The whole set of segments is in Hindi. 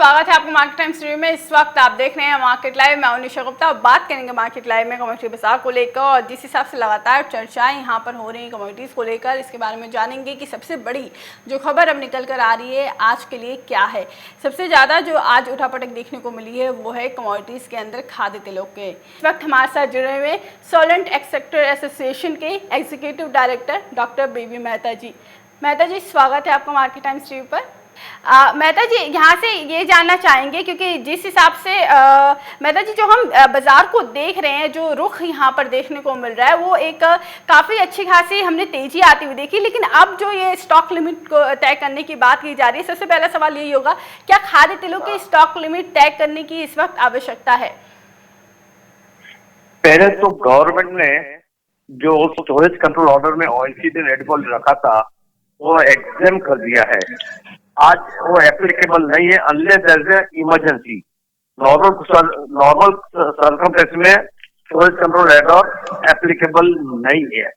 स्वागत है आपको मार्केट टाइम्स रिव्यू में। इस वक्त आप देख रहे हैं मार्केट लाइव। मैं निशा गुप्ता और बात करेंगे मार्केट लाइव में कमोडिटी बाजार को लेकर, और जिस हिसाब से लगातार चर्चाएं यहां पर हो रही हैं कमोडिटीज़ को लेकर, इसके बारे में जानेंगे कि सबसे बड़ी जो खबर अब निकल कर आ रही है आज के लिए क्या है। सबसे ज़्यादा जो आज उठापटक देखने को मिली है वो है कमोडिटीज़ के अंदर खाद्य तेलों के। इस वक्त हमारे साथ जुड़े हुए सोलेंट एक्सेक्टर एसोसिएशन के एग्जीक्यूटिव डायरेक्टर डॉक्टर बीबी मेहता जी। मेहता जी, स्वागत है आपका मार्केट टाइम्स रिव्यू पर। मेहता जी, यहाँ से ये जानना चाहेंगे क्योंकि जिस हिसाब से मेहता जी जो हम बाजार को देख रहे हैं, जो रुख यहाँ पर देखने को मिल रहा है वो एक काफ़ी अच्छी खासी हमने तेजी आती हुई देखी, लेकिन अब जो ये स्टॉक लिमिट को तय करने की बात की जा रही है, सबसे पहला सवाल यही होगा, क्या खाद्य तेलों की स्टॉक लिमिट तय करने की इस वक्त आवश्यकता है? पहले तो गवर्नमेंट ने जो स्टोरेज कंट्रोल ऑर्डर में ऑयलसीड एंड एडिबल रखा था वो एग्जाम कर दिया है। आज वो एप्लीकेबल नहीं है unless there is a emergency. Normal circumstance में स्टोरेज कंट्रोल ऑर्डर एप्लीकेबल नहीं है।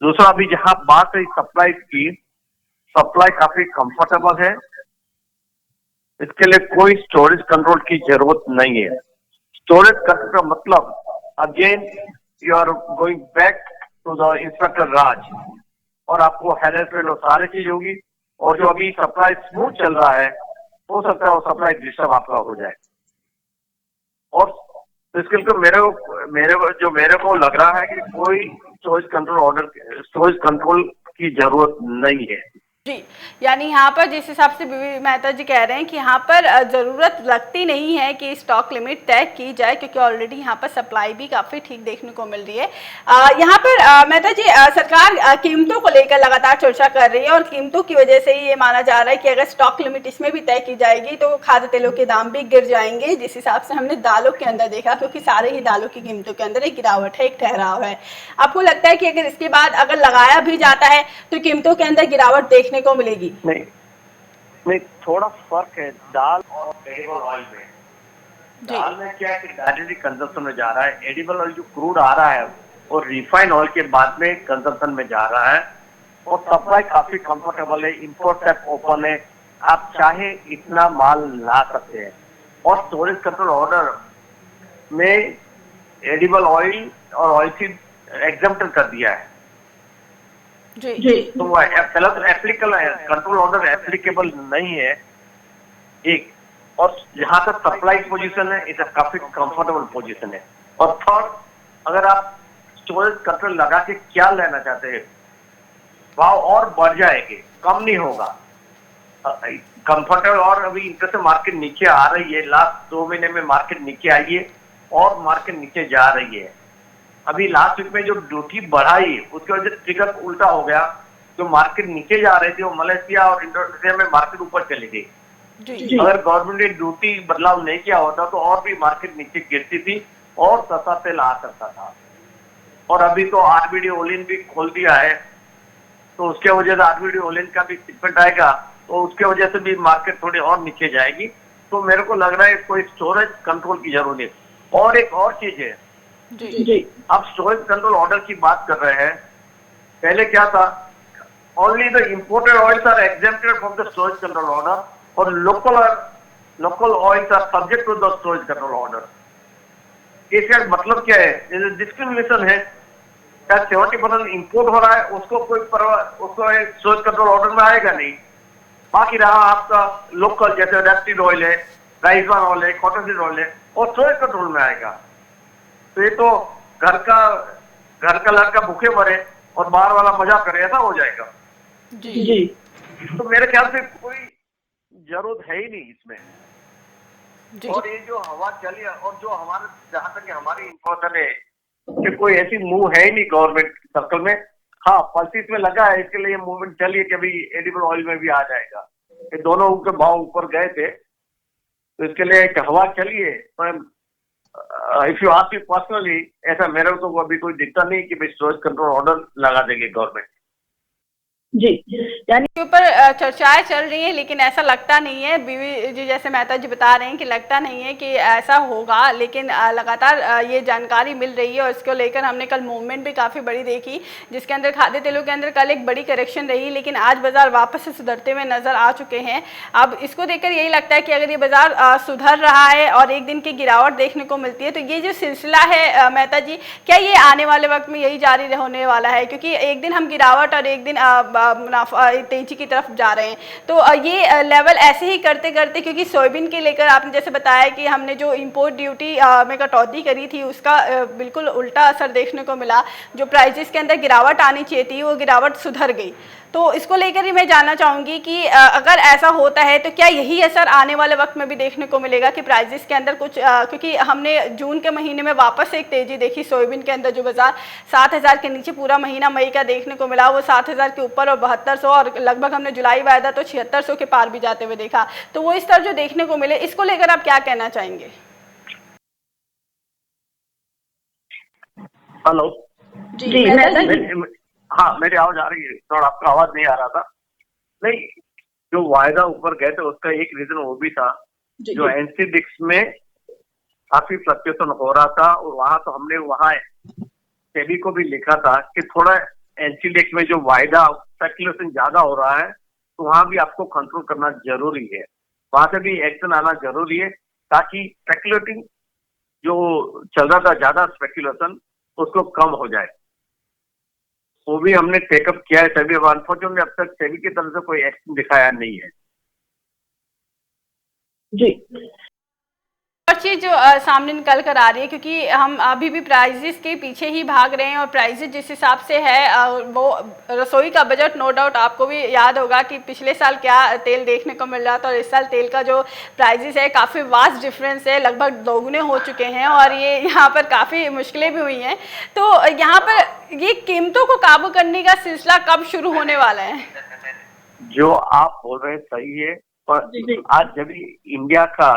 दूसरा, अभी जहां बात है सप्लाई की, सप्लाई काफी कंफर्टेबल है, इसके लिए कोई स्टोरेज कंट्रोल की जरूरत नहीं है। स्टोरेज कंट्रोल का मतलब again you are going back to the inspector Raj, और आपको हैरेसमेंट और सारी चीज होगी, और जो अभी सप्लाई स्मूथ चल रहा है हो सकता है वो सप्लाई डिस्टर्ब आपका हो जाए। और इसके लिए मेरे को लग रहा है कि कोई स्टोरेज कंट्रोल की जरूरत नहीं है। जी, यानी यहाँ पर जिस हिसाब से बीबी मेहता जी कह रहे हैं कि यहाँ पर ज़रूरत लगती नहीं है कि स्टॉक लिमिट तय की जाए, क्योंकि ऑलरेडी यहाँ पर सप्लाई भी काफ़ी ठीक देखने को मिल रही है। यहाँ पर मेहता जी, सरकार कीमतों को लेकर लगातार चर्चा कर रही है, और कीमतों की वजह से ही ये माना जा रहा है कि अगर स्टॉक लिमिट इसमें भी तय की जाएगी तो खाद्य तेलों के दाम भी गिर जाएंगे, जिस हिसाब से हमने दालों के अंदर देखा, क्योंकि सारे ही दालों की कीमतों के अंदर एक गिरावट है, एक ठहराव है। आपको लगता है कि अगर इसके बाद अगर लगाया भी जाता है तो कीमतों के अंदर गिरावट देखने को मिलेगी? नहीं, थोड़ा फर्क है दाल और एडिबल ऑयल में। दाल में क्या है कि डायरेक्टली कंजम्पशन में जा रहा है, एडिबल ऑयल जो क्रूड आ रहा है और रिफाइंड ऑयल के बाद में कंजम्पशन में जा रहा है, और सप्लाई काफी कंफर्टेबल है, इंपोर्ट टैप ओपन है, आप चाहे इतना माल ला सकते हैं। और स्टोरेज कंट्रोल ऑर्डर में एडिबल ऑयल और ऑयलसीड एग्जम्प्ट कर दिया है। जी। तो वो एप्लीकेबल है, कंट्रोल ऑर्डर एप्लीकेबल नहीं है एक। और जहां तक सप्लाई पोजीशन है, इसे काफी कंफर्टेबल पोजीशन है। और थर्ड, अगर आप स्टोरेज कंट्रोल लगा के क्या लेना चाहते हैं, भाव और बढ़ जाएंगे, कम नहीं होगा, कंफर्टेबल। और अभी इंटरेस्ट मार्केट नीचे आ रही है, लास्ट 2 महीने में मार्केट नीचे आई है और मार्केट नीचे जा रही है। अभी लास्ट वीक में जो ड्यूटी बढ़ाई उसकी वजह से ट्रिगर उल्टा हो गया, जो मार्केट नीचे जा रही थी वो मलेशिया और इंडोनेशिया में मार्केट ऊपर चली गई। अगर गवर्नमेंट ने ड्यूटी बदलाव नहीं किया होता तो और भी मार्केट नीचे गिरती थी और सस्ता तेल आ सकता था। और अभी तो आरबीडी ओलिन भी खोल दिया है, तो उसके वजह से आरबीडी ओलिन का भी शिपमेंट आएगा, तो उसके वजह से भी मार्केट थोड़ी और नीचे जाएगी। तो मेरे को लग रहा है कोई स्टोरेज कंट्रोल की जरूरत है। और एक और चीज है जी, आप स्टोरेज कंट्रोल ऑर्डर की बात कर रहे हैं, पहले क्या था, only the imported oils are exempted from the storage control order, और local oils are subject to the storage control order. इसका मतलब क्या है? डिस्क्रिमिनेशन है। क्या 70% इंपोर्ट हो रहा है उसको स्टोरेज कंट्रोल ऑर्डर में आएगा नहीं, बाकी रहा आपका लोकल जैसे रेपसीड ऑयल है, राइसवान ऑयल है, कॉटन सीड ऑयल है, और स्टोरेज कंट्रोल में आएगा। तो ये तो घर का लड़का भूखे मरे और बाहर वाला मजा करे, ऐसा हो जाएगा। जी। तो मेरे ख्याल से कोई जरूरत है ही नहीं इसमें। और ये जो हवा चली, और जो हमारे जहां तक हमारी इंफॉर्मेशन है कि कोई ऐसी मूव है ही नहीं गवर्नमेंट सर्कल में। हाँ, पॉलिसीज में लगा है, इसके लिए मूवमेंट चली है कि अभी एडिबल ऑयल में भी आ जाएगा। ये दोनों के भाव ऊपर गए थे, तो इसके लिए एक हवा चली है। पर if you ask me personally, ऐसा मेरे को तो अभी कोई दिखता नहीं कि स्टोरेज कंट्रोल ऑर्डर लगा देंगे गवर्नमेंट। जी, यानी के ऊपर चर्चाएं चल रही हैं, लेकिन ऐसा लगता नहीं है, बीवी जी जैसे मेहता जी बता रहे हैं कि लगता नहीं है कि ऐसा होगा, लेकिन लगातार ये जानकारी मिल रही है और इसको लेकर हमने कल मूवमेंट भी काफ़ी बड़ी देखी, जिसके अंदर खाद्य तेलों के अंदर कल एक बड़ी करेक्शन रही, लेकिन आज बाजार वापस से सुधरते हुए नजर आ चुके हैं। अब इसको देखकर यही लगता है कि अगर ये बाजार सुधर रहा है और एक दिन की गिरावट देखने को मिलती है, तो ये जो सिलसिला है मेहता जी, क्या ये आने वाले वक्त में यही जारी होने वाला है? क्योंकि एक दिन हम गिरावट और एक दिन मुनाफा तेजी की तरफ जा रहे हैं, तो ये लेवल ऐसे ही करते करते, क्योंकि सोयाबीन के लेकर आपने जैसे बताया कि हमने जो इंपोर्ट ड्यूटी में कटौती करी थी उसका बिल्कुल उल्टा असर देखने को मिला, जो प्राइजेस के अंदर गिरावट आनी चाहिए थी वो गिरावट सुधर गई। तो इसको लेकर ही मैं जानना चाहूँगी कि अगर ऐसा होता है तो क्या यही असर आने वाले वक्त में भी देखने को मिलेगा कि प्राइजेस के अंदर कुछ क्योंकि हमने जून के महीने में वापस से एक तेज़ी देखी सोयाबीन के अंदर, जो बाजार 7,000 के नीचे पूरा महीना मई का देखने को मिला, वो 7,000 के ऊपर और 7200, और लगभग हमने जुलाई वायदा तो 7600 के पार भी जाते हुए देखा। तो वो स्तर जो देखने को मिले, इसको लेकर आप क्या कहना चाहेंगे? हेलो। जी, मेहता जी। हाँ, मेरी आवाज आ रही है? थोड़ा आपका आवाज नहीं आ रहा था। नहीं, जो वायदा ऊपर गए थे उसका एक रीजन वो भी था, जो एनसीडिक्स में काफी फ्लक्चुएशन हो रहा था, और वहां तो हमने वहां सेबी को भी लिखा था कि थोड़ा एनसीडिक्स में जो वायदा स्पेकुलेशन ज्यादा हो रहा है, तो वहां भी आपको कंट्रोल करना जरूरी है, वहां से भी एक्शन आना जरूरी है, ताकि स्पेकुलेटिंग जो चल रहा था ज्यादा स्पेकुलेशन, उसको कम हो जाए। वो भी हमने टेकअप किया है सभी, अनफॉर्चुनेटली अब तक सेबी की तरफ से कोई एक्शन दिखाया नहीं है। जी, और चीज़ जो सामने निकल कर आ रही है, क्योंकि हम अभी भी प्राइजेस के पीछे ही भाग रहे हैं, और प्राइजेस जिस हिसाब से है वो रसोई का बजट, नो डाउट आपको भी याद होगा कि पिछले साल क्या तेल देखने को मिल रहा था, और इस साल तेल का जो प्राइजेस है काफ़ी वास्ट डिफरेंस है, लगभग दोगुने हो चुके हैं, और ये यहाँ पर काफ़ी मुश्किलें भी हुई हैं। तो यहाँ पर ये कीमतों को काबू करने का सिलसिला कब शुरू होने वाला है? जो आप बोल रहे हैं सही है, पर आज जब इंडिया का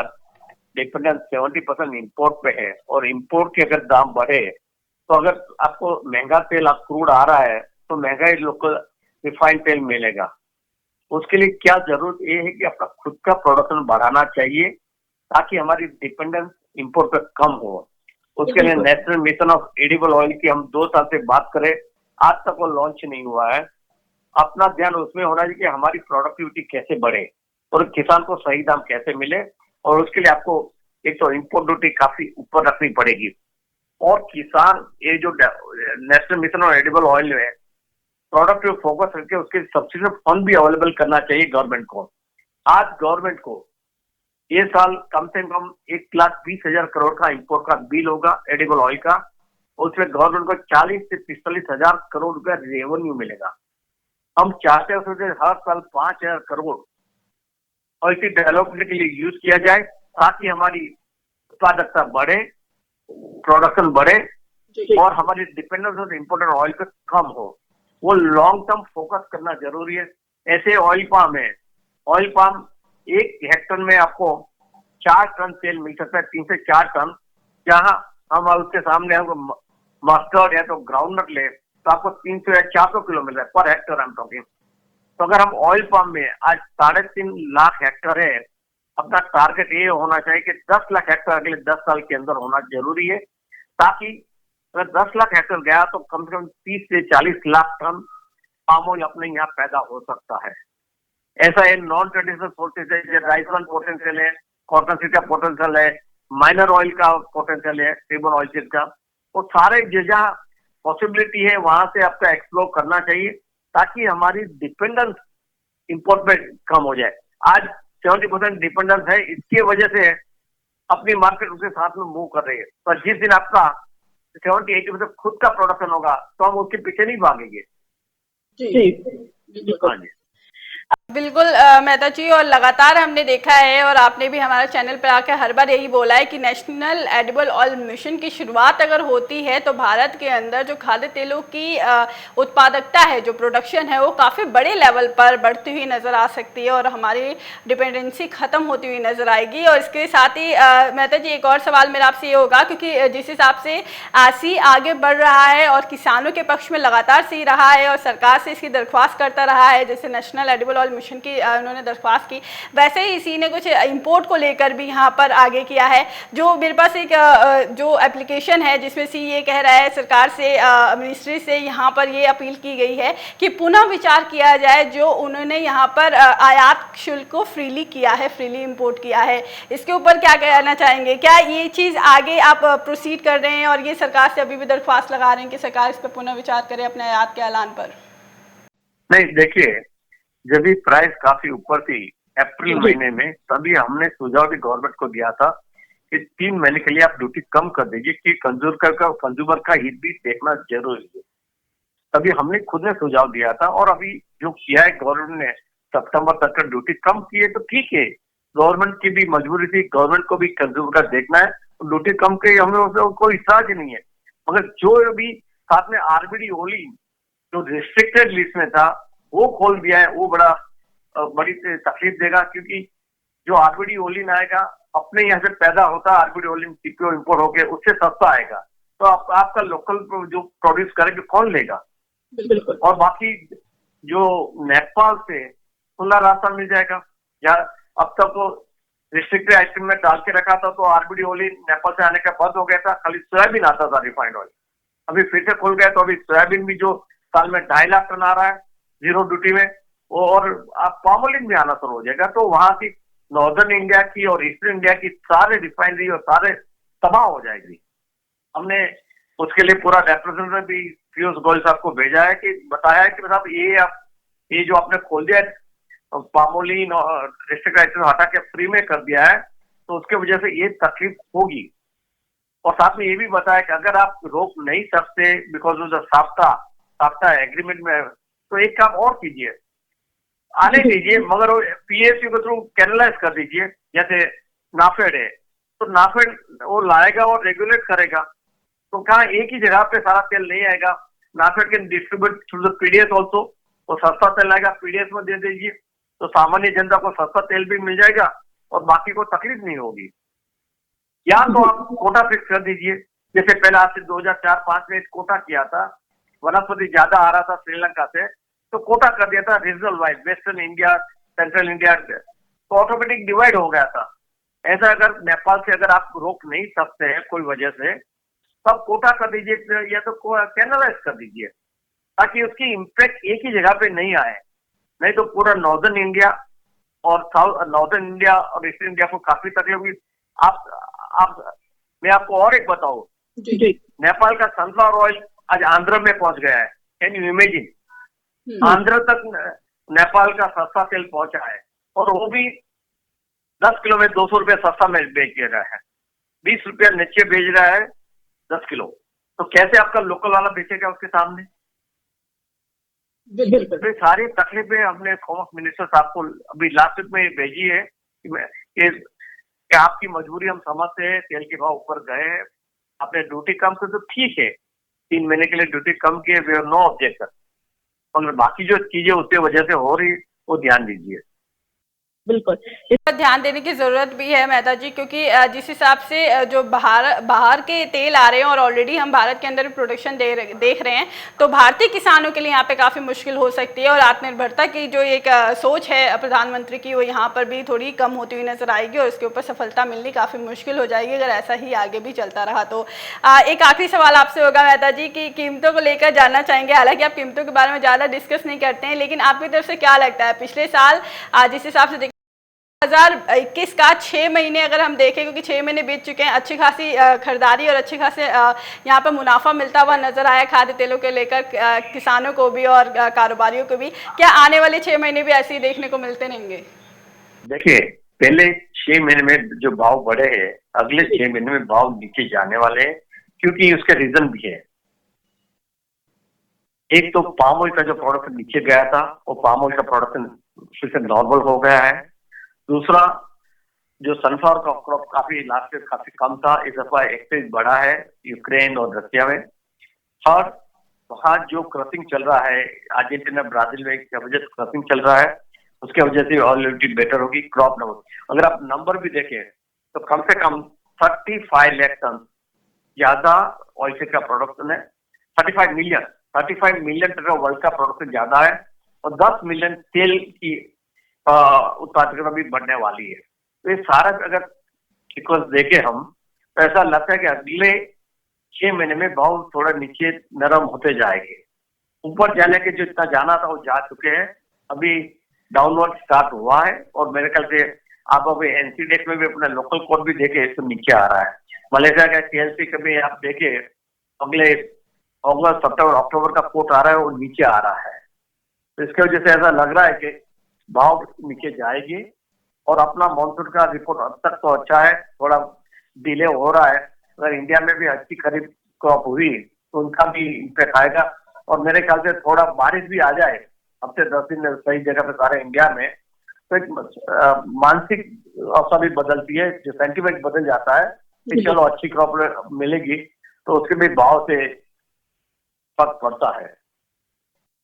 डिपेंडेंस 70% इम्पोर्ट पे है, और इम्पोर्ट के अगर दाम बढ़े, तो अगर आपको महंगा तेल आप क्रूड आ रहा है, तो महंगा ही लोकल रिफाइंड तेल मिलेगा। उसके लिए क्या जरूरत ये है कि अपना खुद का प्रोडक्शन बढ़ाना चाहिए, ताकि हमारी डिपेंडेंस इम्पोर्ट पे कम हो। उसके लिए national mission of edible oil की हम 2 साल से बात करें, आज तक वो लॉन्च नहीं हुआ है। अपना ध्यान उसमें होना चाहिए कि हमारी प्रोडक्टिविटी कैसे बढ़े और किसान को सही दाम कैसे मिले, और उसके लिए आपको एक तो इम्पोर्ट ड्यूटी काफी ऊपर रखनी पड़ेगी, और किसान ये जो national mission on edible oil है, प्रोडक्ट पे फोकस करके उसके सब्सिडी फंड भी अवेलेबल करना चाहिए गवर्नमेंट को। आज गवर्नमेंट को ये साल कम से कम 1,20,000 करोड़ का इम्पोर्ट का बिल होगा एडिबल ऑयल का, उसमें गवर्नमेंट को 40 से 45,000 करोड़ रुपया रेवेन्यू मिलेगा। हम चाहते हैं उसमें हर साल 5,000 करोड़ ऑयल की डेवलपमेंट के लिए यूज किया जाए, ताकि हमारी उत्पादकता बढ़े, प्रोडक्शन बढ़े, और हमारी डिपेंडेंस ऑन इम्पोर्टेड ऑयल पे कम हो। वो लॉन्ग टर्म फोकस करना जरूरी है। ऐसे ऑयल पाम है, ऑयल पाम 1 हेक्टर में आपको 4 टन तेल मिल सकता है, 3 से 4 टन। जहां हम उसके सामने हमको मस्टर्ड या तो ग्राउंडनट ले, तो आपको 300 या 400 किलो मिल रहा है per hectare, I am talking. तो अगर हम ऑयल पाम में आज 3.5 लाख हेक्टर है, अपना टारगेट ये होना चाहिए कि 10 लाख हेक्टर अगले 10 साल के अंदर होना जरूरी है, ताकि अगर 10 लाख हेक्टर गया तो कम से कम 30 से 40 लाख टन पाम ऑयल अपने यहाँ पैदा हो सकता है। ऐसा है, नॉन ट्रेडिशनल सोर्सेज है, राइस वन पोटेंशियल है, कॉटन सीड का पोटेंशियल है, माइनर ऑयल का पोटेंशियल है, रिबन ऑयल सीड का, वो सारे जहाँ पॉसिबिलिटी है वहां से आपका एक्सप्लोर करना चाहिए, ताकि हमारी डिपेंडेंस इंपोर्ट पे कम हो जाए। आज 70% डिपेंडेंस है, इसकी वजह से अपनी मार्केट उसके साथ में मूव कर रही है, पर जिस दिन आपका 70-80% खुद का प्रोडक्शन होगा, तो हम उसके पीछे नहीं भागेंगे। जी, हाँ जी। बिल्कुल मेहता जी, और लगातार हमने देखा है और आपने भी हमारे चैनल पर आकर हर बार यही बोला है कि नेशनल एडिबल ऑयल मिशन की शुरुआत अगर होती है तो भारत के अंदर जो खाद्य तेलों की उत्पादकता है, जो प्रोडक्शन है, वो काफ़ी बड़े लेवल पर बढ़ती हुई नज़र आ सकती है और हमारी डिपेंडेंसी ख़त्म होती हुई नज़र आएगी। और इसके साथ ही मेहता जी, एक और सवाल मेरा आपसे ये होगा, क्योंकि जिस हिसाब से सी आगे बढ़ रहा है और किसानों के पक्ष में लगातार सी रहा है और सरकार से इसकी दरख्वास्त करता रहा है, जैसे नेशनल एडिबल ऑयल मिशन की उन्होंने दरख्वास्त की, वैसे ही इसी ने कुछ इंपोर्ट को लेकर भी यहाँ पर आगे किया है। जो मेरे पास एक जो एप्लीकेशन है जिसमें सी ये कह रहा है सरकार से, मिनिस्ट्री से यहाँ पर ये अपील की गई है कि पुनः विचार किया जाए जो उन्होंने यहाँ पर आयात शुल्क को फ्रीली किया है, फ्रीली इंपोर्ट किया है। इसके ऊपर क्या कहना चाहेंगे? क्या ये चीज़ आगे आप प्रोसीड कर रहे हैं और ये सरकार से अभी भी दरख्वास्त लगा रहे हैं कि सरकार इस पर पुनः विचार करे अपने आयात के ऐलान पर? नहीं, देखिए, जब भी प्राइस काफी ऊपर थी अप्रैल महीने में, तभी हमने सुझाव भी गवर्नमेंट को दिया था कि 3 महीने के लिए आप ड्यूटी कम कर दीजिए कि कंज्यूमर का हित भी देखना जरूरी है। तभी हमने खुद ने सुझाव दिया था और अभी जो किया है गवर्नमेंट ने, सितंबर तक का ड्यूटी कम की है तो ठीक है, गवर्नमेंट की भी मजबूरी थी, गवर्नमेंट को भी कंज्यूमर का देखना है, तो ड्यूटी कम की, हमें उसमें कोई इतराज नहीं है। मगर जो अभी साथ में आरबीडी ओली जो रिस्ट्रिक्टेड लिस्ट में था वो खोल दिया है, वो बड़ी तकलीफ देगा, क्योंकि जो आरबीडी ओलिन आएगा अपने यहाँ से पैदा होता है, आरबीडी ओलिन सीपीओ इंपोर्ट होके उससे सस्ता आएगा, तो आपका लोकल जो प्रोड्यूस करेंगे कौन लेगा? बिल्कुल। और बाकी जो नेपाल से खुला रास्ता मिल जाएगा, या अब तक तो रिस्ट्रिक्टेड आइटम में डाल के रखा था तो आरबीडी ओलिन नेपाल से आने का बंद हो गया था, खाली सोयाबीन आता था रिफाइंड ऑयल, अभी फिर से खुल गया, तो अभी सोयाबीन भी जो साल में 2.5 लाख टन आ रहा है जीरो ड्यूटी में, और आप पाम ऑयल भी आना शुरू हो जाएगा, तो वहां की नॉर्दर्न इंडिया की और ईस्टर्न इंडिया की सारे रिफाइनरी और सारे तबाह हो जाएगी। हमने उसके लिए पूरा रिप्रेजेंटेटिव भी पीयूष गोयल साहब को भेजा है कि बताया है कि साहब ये जो आपने खोल दिया है पामोलिन और रिस्ट्रिक्टेड आइटम हटा के फ्री में कर दिया है, तो उसके वजह से ये तकलीफ होगी। और साथ में ये भी बताया कि अगर आप रोक नहीं सकते बिकॉज ऑफ द साफ्ता एग्रीमेंट में, तो एक काम और कीजिए, आने दीजिए, मगर पीएसयू के थ्रू कैनलाइज कर दीजिए, जैसे नाफेड है, तो नाफेड वो लाएगा और रेगुलेट करेगा, तो कहाँ एक ही जगह पे सारा तेल नहीं आएगा, NAFED can distribute through the PDS also, तो सस्ता तेल आएगा, पीडीएस में दे दीजिए, तो सामान्य जनता को सस्ता तेल भी मिल जाएगा और बाकी को तकलीफ नहीं होगी। या तो आप कोटा फिक्स कर दीजिए, जैसे पहले आज से 2004-5 में कोटा किया था, वनस्पति ज्यादा आ रहा था श्रीलंका से, तो कोटा कर दिया था regional wise, western India, central India, तो ऑटोमेटिक डिवाइड हो गया था। ऐसा अगर नेपाल से अगर आप रोक नहीं सकते हैं कोई वजह से, तब कोटा कर दीजिए या तो कैनलाइज कर दीजिए, ताकि उसकी इम्पैक्ट एक ही जगह पे नहीं आए, नहीं तो पूरा नॉर्दर्न इंडिया और नॉर्दर्न इंडिया और ईस्टर्न इंडिया को काफी तकलीफ होगी। मैं आपको और एक बताऊं, नेपाल का सनफ्लावर ऑयल आज आंध्र में पहुंच गया है, कैन यू इमेजिन? आंध्र तक नेपाल का सस्ता तेल पहुंचा है, और वो भी 10 किलो में 200 रुपये सस्ता में बेच रहा है, 20 रुपया नीचे बेच रहा है 10 किलो, तो कैसे आपका लोकल वाला बेचेगा उसके सामने? तो सारी तकलीफें हमने कॉमर्स मिनिस्टर साहब को अभी लास्ट वीक में भेजी है कि आपकी मजबूरी हम समझते हैं, तेल के भाव ऊपर गए हैं, आपने ड्यूटी कम कर तो ठीक है, 3 महीने के लिए ड्यूटी कम किए, वी हैव नो ऑब्जेक्शन, और बाकी जो चीजें उसकी वजह से हो रही वो ध्यान दीजिए। बिल्कुल, इस पर ध्यान देने की ज़रूरत भी है मेहता जी, क्योंकि जिस हिसाब से जो बाहर के तेल आ रहे हैं और ऑलरेडी हम भारत के अंदर भी प्रोडक्शन देख रहे हैं, तो भारतीय किसानों के लिए यहाँ पे काफ़ी मुश्किल हो सकती है, और आत्मनिर्भरता की जो एक सोच है प्रधानमंत्री की, वो यहाँ पर भी थोड़ी कम होती हुई नज़र आएगी और इसके ऊपर सफलता मिलनी काफ़ी मुश्किल हो जाएगी अगर ऐसा ही आगे भी चलता रहा तो। एक आखिरी सवाल आपसे होगा मेहता जी कि कीमतों को लेकर जानना चाहेंगे, हालांकि आप कीमतों के बारे में ज़्यादा डिस्कस नहीं करते हैं, लेकिन आपकी तरफ से क्या लगता है पिछले साल जिस हिसाब से 2021 का 6 महीने अगर हम देखें, क्योंकि 6 महीने बीत चुके हैं, अच्छी खासी खरीदारी और अच्छे खासे यहाँ पर मुनाफा मिलता हुआ नजर आया खाद्य तेलों के लेकर किसानों को भी और कारोबारियों को भी, क्या आने वाले 6 महीने भी ऐसे ही देखने को मिलते रहेंगे? देखिए, पहले 6 महीने में जो भाव बढ़े हैं, अगले 6 महीने में भाव नीचे जाने वाले हैं, क्योंकि उसके रीजन भी है। एक तो पाम ऑयल का जो प्रोडक्शन नीचे गया था, वो पाम ऑयल का प्रोडक्शन फिर से नॉर्मल हो गया है। दूसरा, जो सनफ्लावर का क्रॉप काफी लास्ट ईयर काफी कम था, इस दफा एक्सपेंस बढ़ा है यूक्रेन और रशिया में। थर्ड, वहाँ जो क्रॉपिंग चल रहा है अर्जेंटीना ब्राजील में की वजह से क्रॉपिंग चल रहा है, उसके वजह से ऑलरेडी बेटर होगी क्रॉप नंबर। अगर आप नंबर भी देखें तो कम से कम 35 लाख टन ज्यादा ऑयल का प्रोडक्शन है। 35 मिलियन टन वर्ल्ड का प्रोडक्शन ज्यादा है और 10 मिलियन तेल की उत्पादकता भी बढ़ने वाली है। तो ये सारा अगर सीक्वेंस देखे हम तो ऐसा लगता है कि अगले 6 महीने में भाव थोड़ा नीचे नरम होते जाएंगे। ऊपर जाने के जो इतना जाना था वो जा चुके हैं, अभी डाउनवर्ड स्टार्ट हुआ है और मेरे ख्याल से आप अभी एनसीडेक्स में भी अपना लोकल कोड भी देखे तो नीचे आ रहा है। मलेशिया का टीएलसी का भी आप देखे अगले अगस्त सितंबर अक्टूबर का कोट आ रहा है वो नीचे आ रहा है। तो इसके वजह से ऐसा लग रहा है कि भाव नीचे जाएगी और अपना मानसून का रिपोर्ट अब तक तो अच्छा है, थोड़ा डिले हो रहा है। अगर इंडिया में भी अच्छी खरीफ क्रॉप हुई तो उनका भी इम्पैक्ट आएगा और मेरे ख्याल से थोड़ा बारिश भी आ जाए हफ्ते 10 दिन सही जगह पे सारे इंडिया में तो एक मानसिक अवस्था भी बदलती है, जो सेंटिमेंट बदल जाता है कि चलो अच्छी क्रॉप मिलेगी तो उसके भी भाव से फर्क पड़ता है।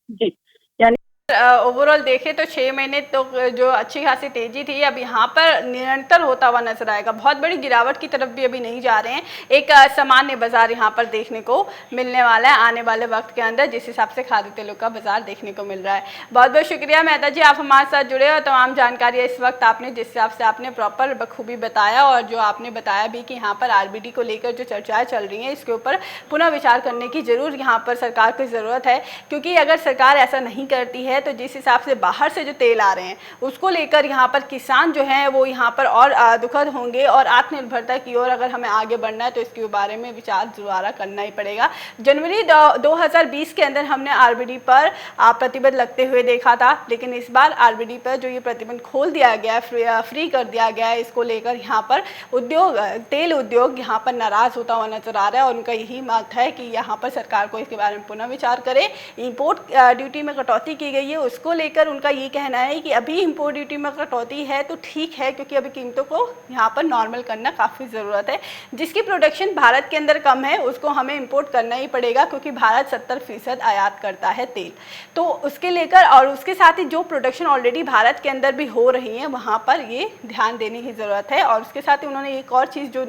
जी, यानी ओवरऑल देखें तो 6 महीने तो जो अच्छी खासी तेजी थी अब यहाँ पर निरंतर होता हुआ नजर आएगा। बहुत बड़ी गिरावट की तरफ भी अभी नहीं जा रहे हैं। एक सामान्य बाजार यहाँ पर देखने को मिलने वाला है आने वाले वक्त के अंदर, जिस हिसाब से खाद्य तेलों का बाजार देखने को मिल रहा है। बहुत बहुत शुक्रिया मेहता जी, आप हमारे साथ जुड़े और तमाम जानकारी इस वक्त आपने जिस हिसाब से आपने प्रॉपर बखूबी बताया और जो आपने बताया भी कि यहाँ पर आरबीडी को लेकर जो चर्चाएं चल रही हैं इसके ऊपर पुनः विचार करने की जरूर यहाँ पर सरकार को ज़रूरत है। क्योंकि अगर सरकार ऐसा नहीं करती है तो जिस हिसाब से बाहर से जो तेल आ रहे हैं उसको लेकर यहाँ पर किसान जो हैं वो यहाँ पर और दुखद होंगे और आत्मनिर्भरता की ओर अगर हमें आगे बढ़ना है तो इसके बारे में विचार दोबारा करना ही पड़ेगा। जनवरी 2020 के अंदर हमने आरबीडी पर प्रतिबंध लगते हुए देखा था, लेकिन इस बार आरबीडी पर जो ये प्रतिबंध खोल दिया गया है, फ्री कर दिया गया है, इसको लेकर यहाँ पर उद्योग तेल उद्योग यहाँ पर नाराज होता हुआ नजर आ रहा है और उनका यही मत है कि यहाँ पर सरकार को इसके बारे में पुनः विचार करे। इंपोर्ट ड्यूटी में कटौती की गई है उसको लेकर उनका ये कहना है कि अभी इंपोर्ट ड्यूटी में कटौती है तो ठीक है, क्योंकि अभी कीमतों को यहाँ पर नॉर्मल करना काफ़ी ज़रूरत है। जिसकी प्रोडक्शन भारत के अंदर कम है उसको हमें इंपोर्ट करना ही पड़ेगा, क्योंकि भारत 70% आयात करता है तेल। तो उसके लेकर और उसके साथ ही जो प्रोडक्शन ऑलरेडी भारत के अंदर भी हो रही है वहाँ पर ये ध्यान देने की ज़रूरत है। और उसके साथ ही उन्होंने एक और चीज़ जो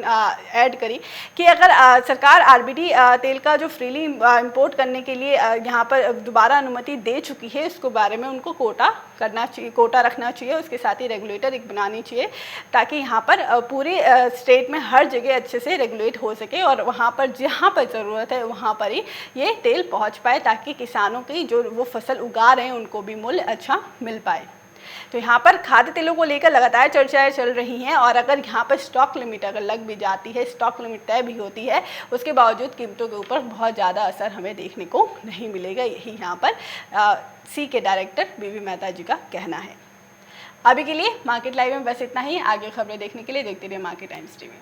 ऐड करी कि अगर सरकार आरबीडी तेल का जो फ्रीली इंपोर्ट करने के लिए यहाँ पर दोबारा अनुमति दे चुकी है, इसके बारे में उनको कोटा करना चाहिए, कोटा रखना चाहिए। उसके साथ ही रेगुलेटर एक बनानी चाहिए ताकि यहाँ पर पूरे स्टेट में हर जगह अच्छे से रेगुलेट हो सके और वहाँ पर जहाँ पर ज़रूरत है वहाँ पर ही ये तेल पहुँच पाए, ताकि किसानों की जो वो फसल उगा रहे हैं उनको भी मूल्य अच्छा मिल पाए। तो यहाँ पर खाद्य तेलों को लेकर लगातार चर्चाएं चल रही हैं और अगर यहाँ पर स्टॉक लिमिट अगर लग भी जाती है, स्टॉक लिमिट तय भी होती है, उसके बावजूद कीमतों के ऊपर बहुत ज़्यादा असर हमें देखने को नहीं मिलेगा। यही यहाँ पर सी के डायरेक्टर बीवी मेहता जी का कहना है। अभी के लिए मार्केट लाइव में बस इतना ही। आगे खबरें देखने के लिए देखते रहिए मार्केट टाइम्स टीवी।